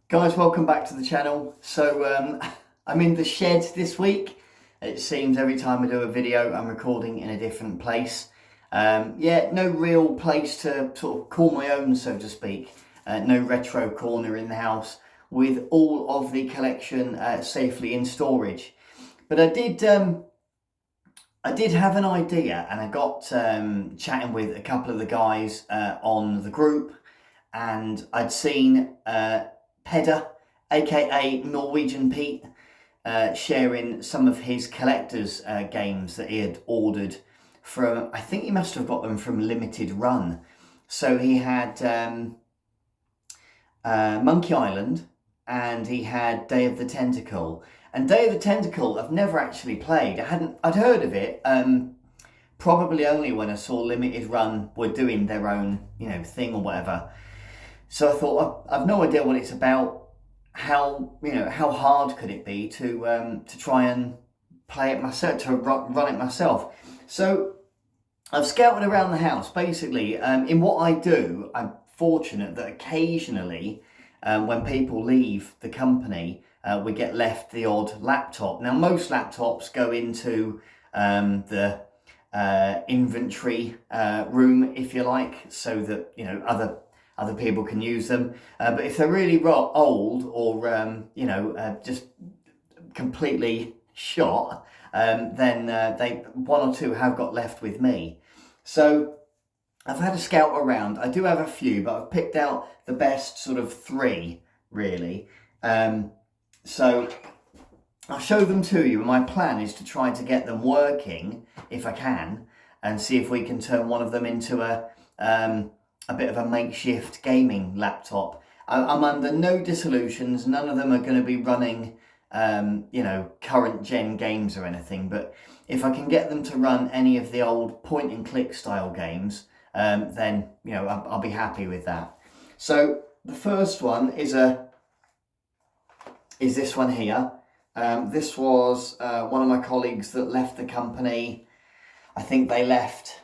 Guys, welcome back to the channel. I'm in the shed this week. It seems every time I do a video I'm recording in a different place. Yeah, no real place to sort of call my own, so to speak. No retro corner in the house with all of the collection safely in storage. But I did have an idea, and I got chatting with a couple of the guys on the group, and I'd seen Pedder, aka Norwegian Pete, sharing some of his collector's games that he had ordered from, I think he must have got them from Limited Run. So he had Monkey Island, and he had Day of the Tentacle. And Day of the Tentacle I've never actually played. I'd heard of it, probably only when I saw Limited Run were doing their own, thing or whatever. So I thought, I've no idea what it's about. How hard could it be to try and play it myself, to run it myself? So I've scouted around the house. Basically, in what I do, I'm fortunate that occasionally, when people leave the company, we get left the odd laptop. Now, most laptops go into the inventory room, if you like, so that other people can use them. But if they're really old or just completely shot, then one or two have got left with me. So I've had a scout around. I do have a few, but I've picked out the best sort of three, really. So I'll show them to you. My plan is to try to get them working, if I can, and see if we can turn one of them into a bit of a makeshift gaming laptop. I'm under no disillusions. None of them are going to be running, current gen games or anything. But if I can get them to run any of the old point and click style games, then I'll be happy with that. So the first one is this one here. This was one of my colleagues that left the company. I think they left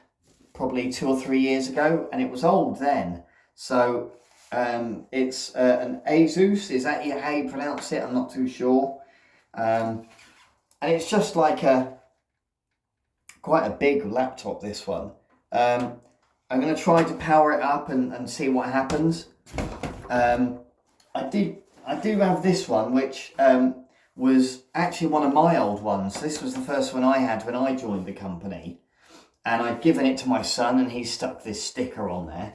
probably 2 or 3 years ago, and it was old then. So it's an Asus. Is that how you pronounce it? I'm not too sure. And it's just like quite a big laptop, this one. I'm going to try to power it up and see what happens. I do have this one, which was actually one of my old ones. This was the first one I had when I joined the company. And I'd given it to my son, and he stuck this sticker on there.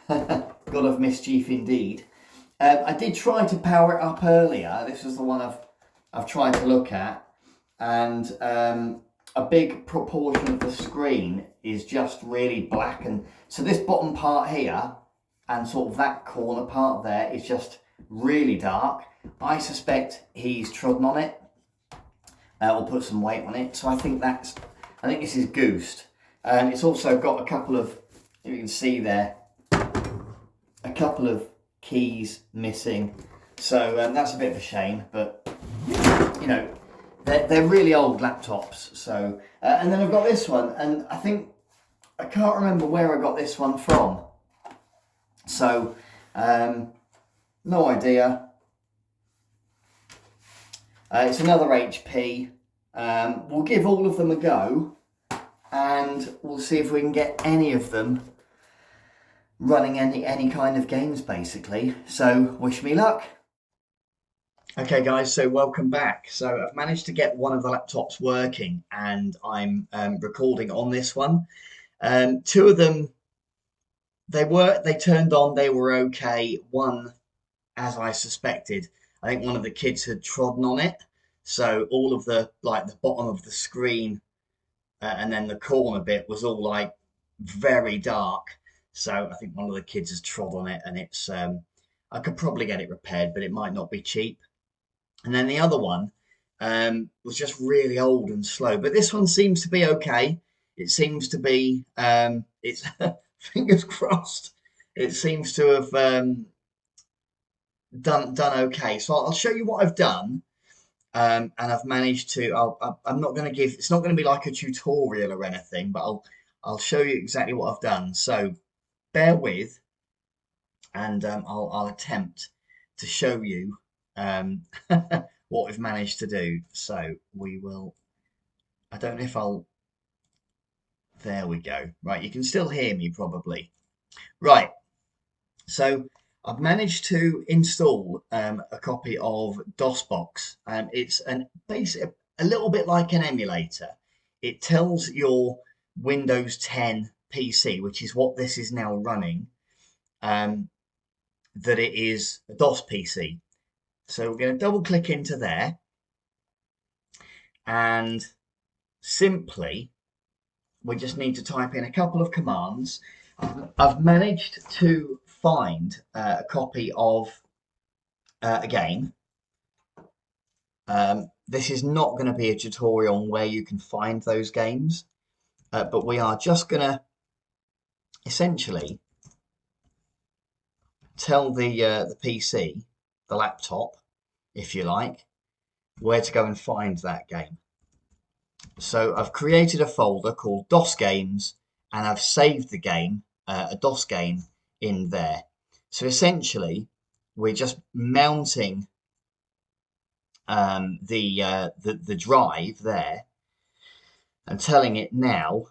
God of mischief indeed. I did try to power it up earlier. This was the one I've tried to look at, and a big proportion of the screen is just really black, and so this bottom part here and sort of that corner part there is just really dark. I suspect he's trodden on it or put some weight on it, so I think this is goosed. And it's also got a couple of, you can see there, a couple of keys missing. So that's a bit of a shame, but they're really old laptops. So and then I've got this one, and I can't remember where I got this one from. So no idea. It's another HP. We'll give all of them a go, and we'll see if we can get any of them running any kind of games, basically. So wish me luck. Okay guys, so welcome back. So I've managed to get one of the laptops working, and I'm recording on this one. Two of them, they turned on, they were okay. One, as I suspected, I think one of the kids had trodden on it. So all of the bottom of the screen and then the corner bit was all like very dark. So I think one of the kids has trod on it, and it's I could probably get it repaired, but it might not be cheap. And then the other one was just really old and slow, but this one seems to be okay. It seems to be it's fingers crossed. It seems to have done okay. So I'll show you what I've done. And I've managed to, I'm not going to it's not going to be like a tutorial or anything, but I'll show you exactly what I've done. So bear with. and I'll attempt to show you what we've managed to do. So we will, I don't know if I'll, there we go. Right, you can still hear me probably. Right, so I've managed to install a copy of DosBox. It's a little bit like an emulator. It tells your Windows 10 PC, which is what this is now running, that it is a DOS PC. So we're going to double click into there, and simply we just need to type in a couple of commands. I've managed to find a copy of a game. This is not going to be a tutorial on where you can find those games, but we are just going to essentially tell the PC, the laptop, if you like, where to go and find that game. So I've created a folder called DOS Games, and I've saved the game, a DOS game, in there. So essentially, we're just mounting the drive there and telling it now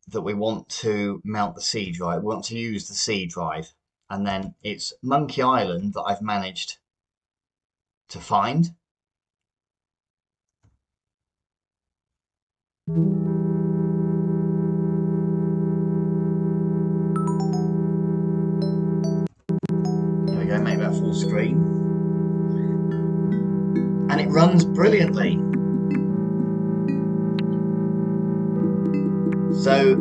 that we want to mount the C drive, we want to use the C drive, and then it's Monkey Island that I've managed to find. There we go, make that full screen. And it runs brilliantly. So,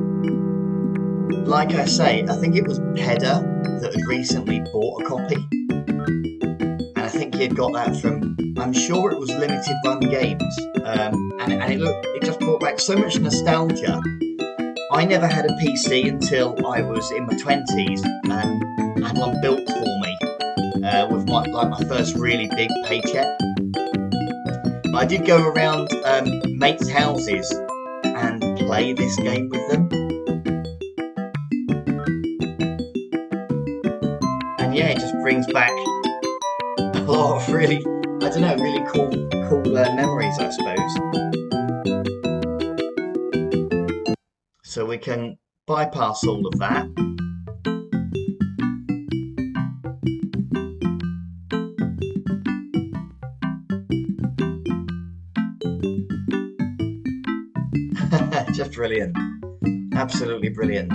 like I say, I think it was Pedder that had recently bought a copy. And I think he had got that from, I'm sure it was Limited Run Games. And it just brought back so much nostalgia. I never had a PC until I was in my 20s and had one built for me with my first really big paycheck. But I did go around mates' houses and play this game with them. And yeah, it just brings back a lot of really, I don't know, really cool memories, I suppose. So we can bypass all of that. Just brilliant. Absolutely brilliant.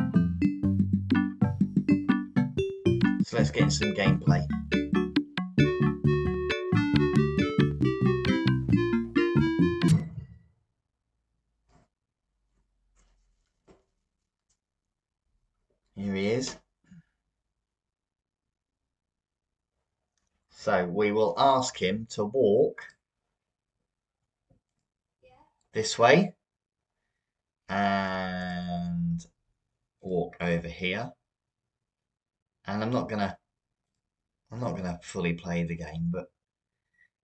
So let's get some gameplay. Here he is. So we will ask him to walk this way and walk over here. And I'm not gonna fully play the game, but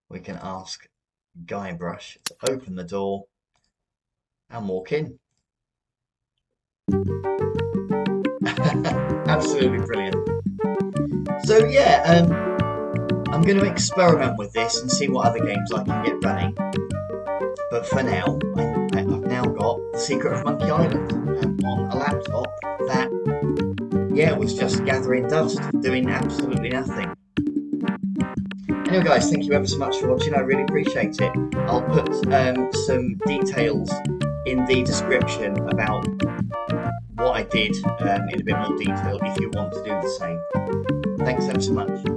we can ask Guybrush to open the door and walk in. Absolutely brilliant. So yeah, I'm going to experiment with this and see what other games I can get running. But for now, I've now got The Secret of Monkey Island on a laptop that, yeah, was just gathering dust, doing absolutely nothing. Anyway guys, thank you ever so much for watching, I really appreciate it. I'll put some details in the description about what I did in a bit more detail if you want to do the same. Thanks ever so much.